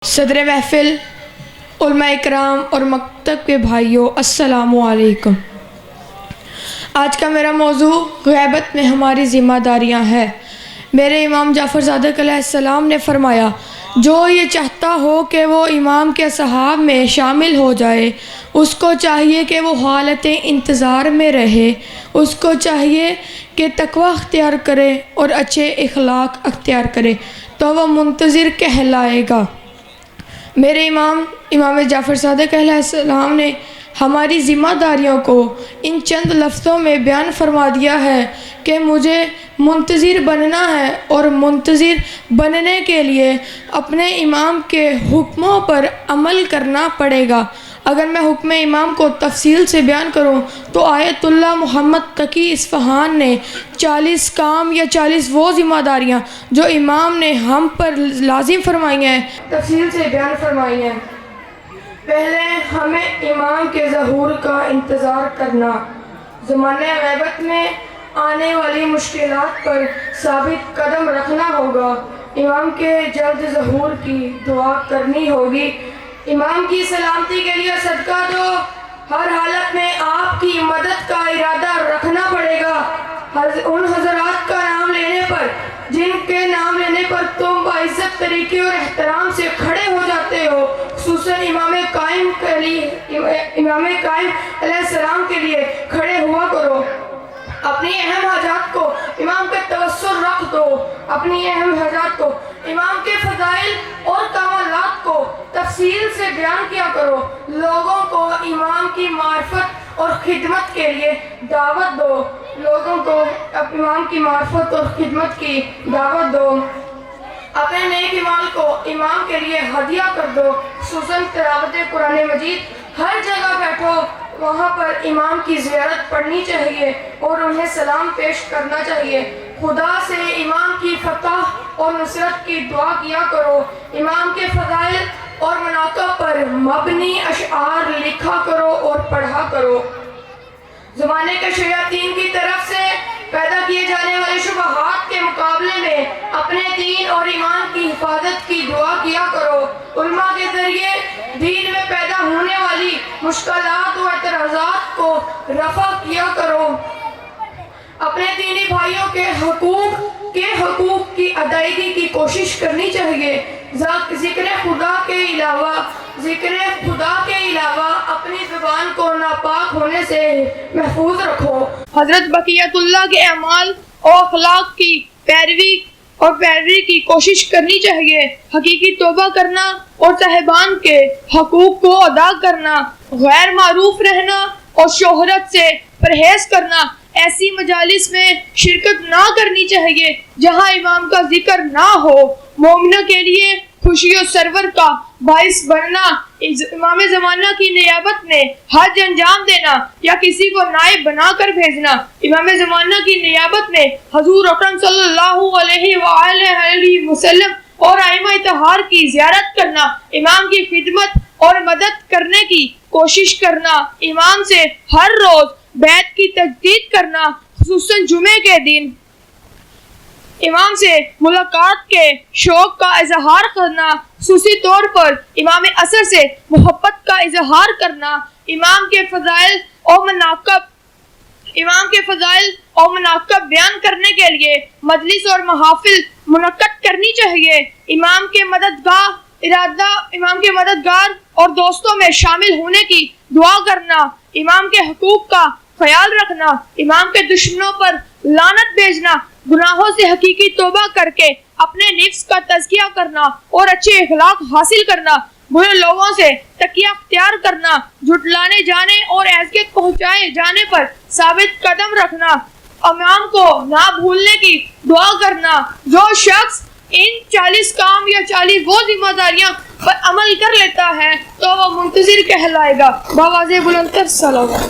صدر محفل، علماء اکرام اور مکتب کے بھائیوں، السلام علیکم۔ آج کا میرا موضوع غیبت میں ہماری ذمہ داریاں ہے۔ میرے امام جعفر صادق علیہ السلام نے فرمایا، جو یہ چاہتا ہو کہ وہ امام کے اصحاب میں شامل ہو جائے، اس کو چاہیے کہ وہ حالت انتظار میں رہے، اس کو چاہیے کہ تقوی اختیار کرے اور اچھے اخلاق اختیار کرے تو وہ منتظر کہلائے گا۔ میرے امام جعفر صادق علیہ السلام نے ہماری ذمہ داریوں کو ان چند لفظوں میں بیان فرما دیا ہے کہ مجھے منتظر بننا ہے اور منتظر بننے کے لیے اپنے امام کے حکموں پر عمل کرنا پڑے گا۔ اگر میں حکم امام کو تفصیل سے بیان کروں تو آیت اللہ محمد تقی اصفہان نے 40 کام یا 40 وہ ذمہ داریاں جو امام نے ہم پر لازم فرمائی ہیں تفصیل سے بیان فرمائی ہیں۔ پہلے ہمیں امام کے ظہور کا انتظار کرنا، زمانہ غیبت میں آنے والی مشکلات پر ثابت قدم رکھنا ہوگا، امام کے جلد ظہور کی دعا کرنی ہوگی، امام کی سلامتی کے لیے صدقہ دو، ہر حالت میں آپ کی مدد کا ارادہ رکھنا پڑے گا۔ ان حضرات کا نام لینے پر جن کے نام لینے پر تم باعزت طریقے اور احترام سے کھڑے ہو جاتے ہو، خصوصاً امام قائم علیہ السلام کے لیے کھڑے ہوا کرو۔ اپنی اہم حاجات کو امام کے توسل رکھ دو، اپنی اہم حاجات کو امام کے فضائل اور کمالات کو تفصیل سے بیان کیا کرو، لوگوں کو امام کی معرفت اور خدمت کے لیے دعوت دو، لوگوں کو امام کی معرفت اور خدمت کی دعوت دو، اپنے نیک مال کو امام کے لیے ہدیہ کر دو، خصوصاً تلاوت قرآن مجید، ہر جگہ بیٹھو وہاں پر امام کی زیارت پڑھنی چاہیے اور انہیں سلام پیش کرنا چاہیے، خدا سے امام کی فتح اور نصرت کی دعا کیا کرو، امام کے فضائل اور مناقب پر مبنی اشعار لکھا کرو اور پڑھا کرو۔ زمانے کے شیاطین کی طرف سے پیدا کیے جانے والے شبہات کے مقابلے میں اپنے دین اور ایمان کی حفاظت کی دعا کیا کرو، علماء کے ذریعے دین میں پیدا ہونے والی مشکلات و اعتراضات کو رفع کیا کرو، اپنے دینی بھائیوں کے حقوق کی ادائیگی کی کوشش کرنی چاہیے، ذکر خدا کے علاوہ اپنی زبان کو ناپاک ہونے سے محفوظ رکھو، حضرت بقیت اللہ کے اعمال اور اخلاق کی پیروی کی کوشش کرنی چاہیے، حقیقی توبہ کرنا اور صاحبان کے حقوق کو ادا کرنا، غیر معروف رہنا اور شہرت سے پرہیز کرنا، ایسی مجالس میں شرکت نہ کرنی چاہیے جہاں امام کا ذکر نہ ہو، مومنہ کے لیے خوشی و سرور کا باعث بننا، امام زمانہ کی نیابت میں حج انجام دینا یا کسی کو نائب بنا کر بھیجنا، امام زمانہ کی نیابت میں حضور اکرم صلی اللہ علیہ وآلہ وسلم اور ائمہ اطہار کی زیارت کرنا، امام کی خدمت اور مدد کرنے کی کوشش کرنا، امام سے ہر روز بیعت کی تجدید کرنا، خصوصاً جمعے کے دن امام سے ملاقات کے شوق کا اظہار کرنا، خصوصی طور پر امام عصر سے محبت کا اظہار کرنا، امام کے فضائل اور مناقب بیان کرنے کے لیے مجلس اور محافل منعقد کرنی چاہیے، امام کے مددگار اور دوستوں میں شامل ہونے کی دعا کرنا، امام کے حقوق کا خیال رکھنا، امام کے دشمنوں پر لعنت بھیجنا، گناہوں سے حقیقی توبہ کر کے اپنے نفس کا تزکیہ کرنا اور اچھے اخلاق حاصل کرنا، برے لوگوں سے تقیہ اختیار کرنا، جھٹلانے جانے اور اذیت پہنچائے جانے پر ثابت قدم رکھنا، امام کو نہ بھولنے کی دعا کرنا۔ جو شخص ان 40 کام یا 40 وہ ذمہ داریاں پر عمل کر لیتا ہے تو وہ منتظر کہلائے گا۔ بآواز بلند تر صلوات۔